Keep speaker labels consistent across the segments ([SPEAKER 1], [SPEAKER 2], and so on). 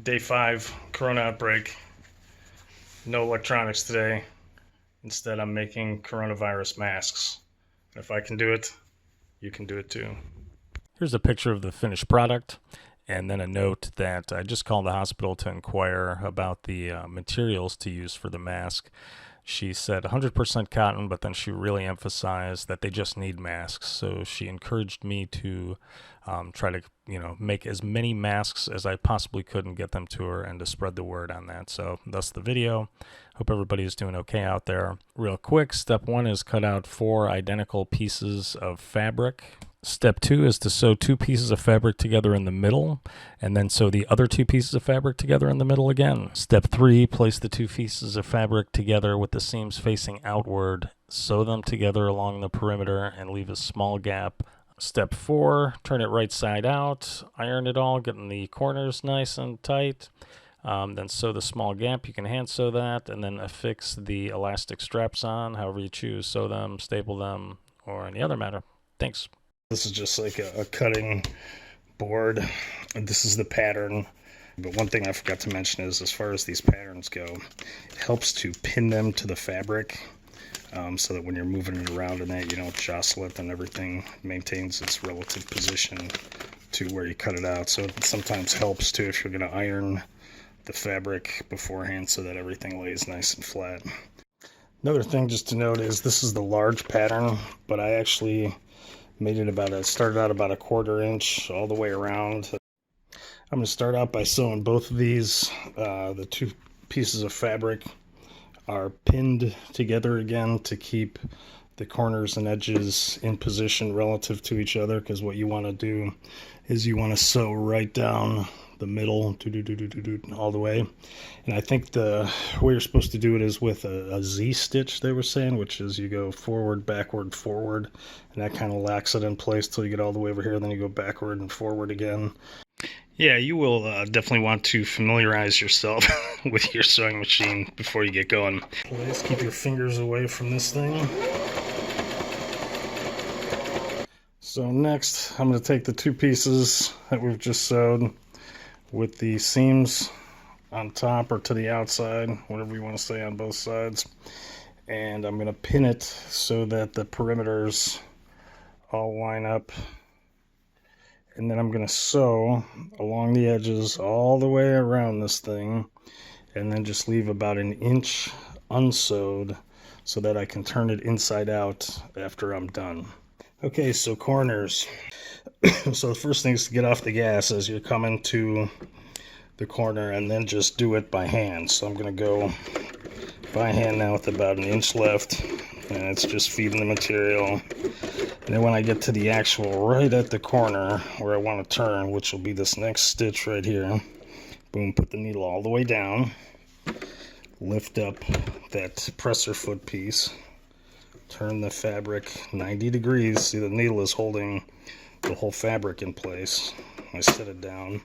[SPEAKER 1] Day 5, Corona outbreak. No electronics today. Instead, I'm making coronavirus masks. If I can do it, you can do it too. Here's a picture of the finished product, and then a note that I just called the hospital to inquire about the materials to use for the mask. She said 100% cotton, but then she really emphasized that they just need masks. So she encouraged me to try to, make as many masks as I possibly could and get them to her, and to spread the word on that. So that's the video. Hope everybody's doing okay out there. Real quick, step 1 is cut out 4 identical pieces of fabric. Step 2 is to sew 2 pieces of fabric together in the middle, and then sew the other 2 pieces of fabric together in the middle again. Step 3, place the 2 pieces of fabric together with the seams facing outward. Sew them together along the perimeter and leave a small gap. Step 4, turn it right side out, iron it all, getting the corners nice and tight. Then sew the small gap. You can hand sew that, and then affix the elastic straps on, however you choose. Sew them, staple them, or any other matter. Thanks. This is just like a cutting board. This is the pattern. But one thing I forgot to mention is, as far as these patterns go, it helps to pin them to the fabric so that when you're moving it around in that, you don't jostle it, and everything maintains its relative position to where you cut it out. So it sometimes helps too if you're going to iron the fabric beforehand so that everything lays nice and flat. Another thing just to note is this is the large pattern, but I actually made it started out about a 1/4 inch all the way around. I'm going to start out by sewing both of these. The 2 pieces of fabric are pinned together again to keep the corners and edges in position relative to each other, because what you want to do is you want to sew right down the middle all the way. And I think the way you're supposed to do it is with a Z stitch, they were saying, which is you go forward, backward, forward, and that kind of locks it in place till you get all the way over here, then you go backward and forward again. Yeah, you will definitely want to familiarize yourself with your sewing machine before you get going. Please keep your fingers away from this thing. So next, I'm going to take the 2 pieces that we've just sewed with the seams on top or to the outside, whatever you want to say, on both sides. And I'm going to pin it so that the perimeters all line up. And then I'm going to sew along the edges all the way around this thing, and then just leave about 1 inch unsewed so that I can turn it inside out after I'm done. Okay, so corners. So the first thing is to get off the gas as you're coming to the corner, and then just do it by hand. So I'm going to go by hand now with about 1 inch left, and it's just feeding the material. And then when I get to the actual right at the corner where I want to turn, which will be this next stitch right here, boom, put the needle all the way down, lift up that presser foot piece, turn the fabric 90 degrees. See, the needle is holding the whole fabric in place. I set it down,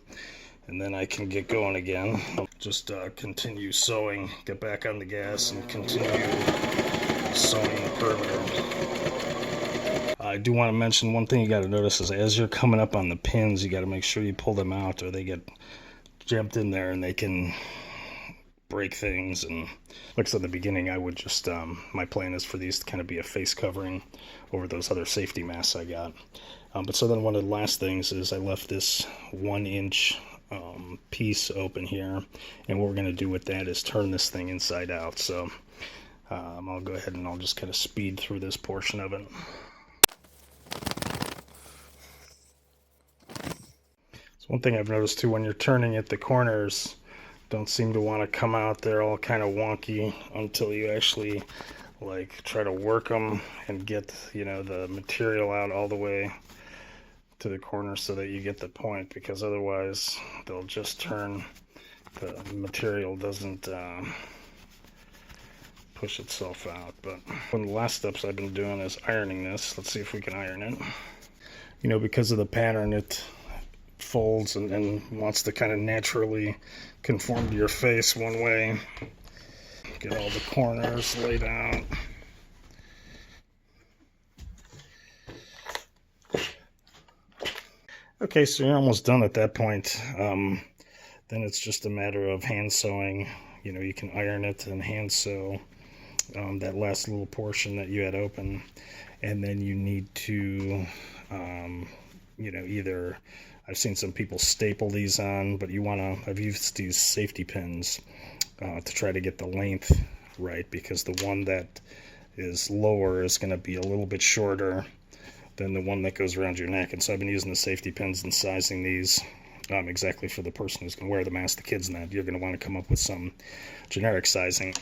[SPEAKER 1] and then I can get going again. I'll just continue sewing, get back on the gas, and continue sewing the perimeter. I do want to mention one thing you got to notice is, as you're coming up on the pins, you got to make sure you pull them out, or they get jammed in there and they can break things. And like I said at the beginning, I would just my plan is for these to kind of be a face covering over those other safety masks I got. But so then one of the last things is I left this 1 inch piece open here, and what we're going to do with that is turn this thing inside out. So I'll go ahead and I'll just kind of speed through this portion of it. So one thing I've noticed too, when you're turning it, the corners don't seem to want to come out. They're all kind of wonky until you actually try to work them and get the material out all the way to the corner so that you get the point, because otherwise they'll just turn. The material doesn't push itself out. But one of the last steps I've been doing is ironing this. Let's see if we can iron it. Because of the pattern, it folds and wants to kind of naturally conform to your face one way. Get all the corners laid out. Okay, so you're almost done at that point. Then it's just a matter of hand sewing. You know, you can iron it and hand sew that last little portion that you had open. And then you need to, you know, either, I've seen some people staple these on, but you want to, I've used these safety pins to try to get the length right, because the one that is lower is going to be a little bit shorter than the one that goes around your neck. And so I've been using the safety pins and sizing these exactly for the person who's going to wear the mask. The kids and that, you're going to want to come up with some generic sizing.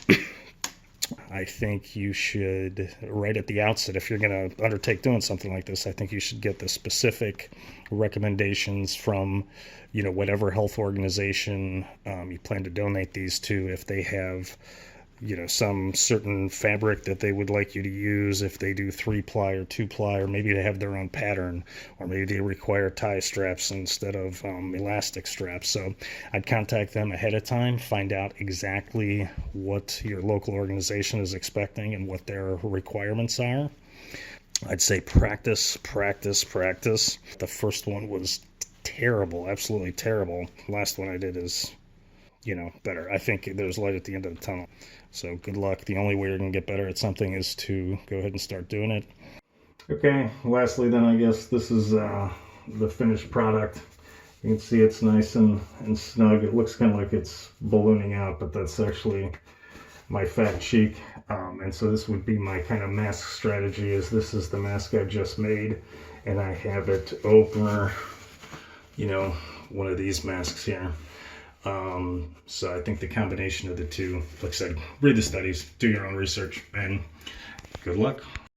[SPEAKER 1] I think you should, right at the outset, if you're going to undertake doing something like this, I think you should get the specific recommendations from, you know, whatever health organization you plan to donate these to. If they have, you know, some certain fabric that they would like you to use, if they do 3-ply or 2-ply, or maybe they have their own pattern, or maybe they require tie straps instead of elastic straps. So I'd contact them ahead of time, find out exactly what your local organization is expecting and what their requirements are. I'd say practice, practice, practice. The first one was terrible, absolutely terrible. The last one I did is, you know, better. I think there's light at the end of the tunnel. So good luck. The only way you're going to get better at something is to go ahead and start doing it. Okay, lastly then, I guess this is the finished product. You can see it's nice and snug. It looks kind of like it's ballooning out, but that's actually my fat cheek. And so this would be my kind of mask strategy, is this is the mask I just made, and I have it over, you know, one of these masks here. So I think the combination of the two, like I said, read the studies, do your own research, and good luck.